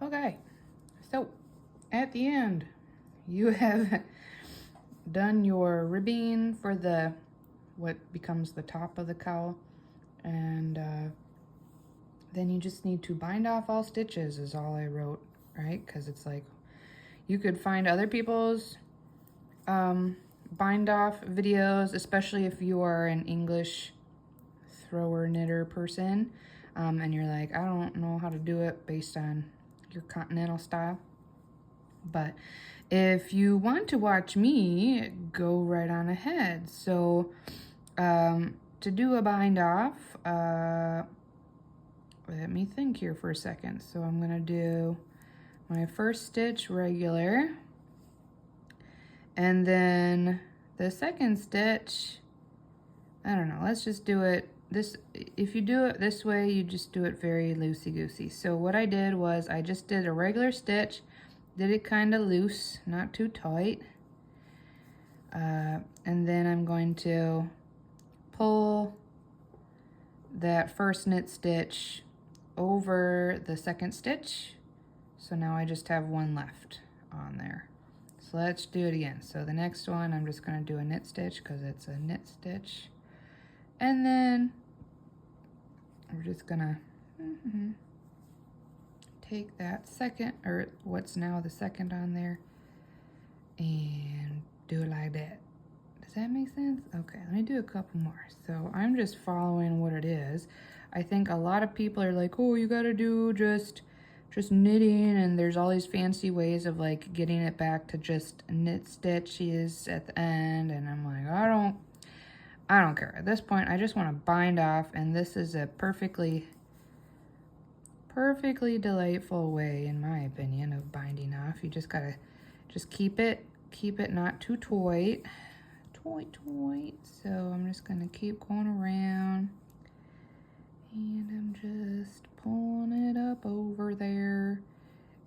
Okay, so at the end, you have done your ribbing for the what becomes the top of the cowl, and then you just need to bind off all stitches is all I wrote, right? Because it's like you could find other people's bind off videos, especially if you are an English thrower knitter person, and you're like, I don't know how to do it based on your continental style. But if you want to watch me, go right on ahead. So to do a bind off, let me think here for a second. So I'm gonna do my first stitch regular, and then the second stitch, I don't know, let's just do it this. If you do it this way, you just do it very loosey-goosey. So what I did was I just did a regular stitch, did it kind of loose, not too tight, and then I'm going to pull that first knit stitch over the second stitch. So now I just have one left on there. So let's do it again. So the next one, I'm just going to do a knit stitch because it's a knit stitch. And then we're just going to take that second, or what's now the second on there, and do it like that. Does that make sense? Okay, let me do a couple more. So I'm just following what it is. I think a lot of people are like, oh, you got to do just knitting, and there's all these fancy ways of like getting it back to just knit stitches at the end, and I'm like, I don't care. At this point, I just want to bind off, and this is a perfectly delightful way, in my opinion, of binding off. You just gotta keep it not too tight. So I'm just gonna keep going around, and I'm just pulling it up over there,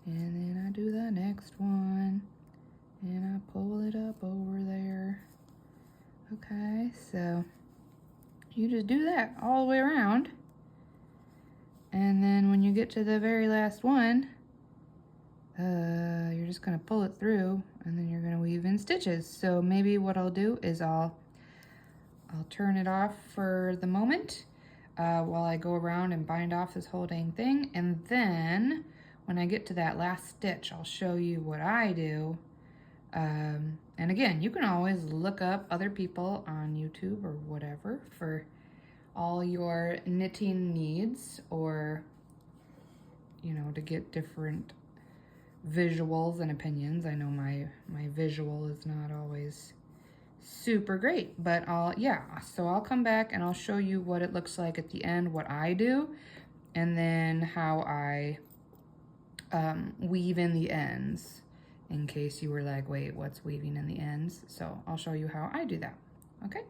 and then I do the next one, and I pull it up over there. Okay, so you just do that all the way around, and then when you get to the very last one, you're just gonna pull it through, and then you're gonna weave in stitches. So maybe what I'll do is I'll turn it off for the moment while I go around and bind off this whole dang thing, and then when I get to that last stitch, I'll show you what I do. And again, you can always look up other people on YouTube or whatever for all your knitting needs, or, you know, to get different visuals and opinions. I know my visual is not always super great, but so I'll come back and I'll show you what it looks like at the end, what I do, and then how I weave in the ends, in case you were like, wait, what's weaving in the ends? So I'll show you how I do that. Okay.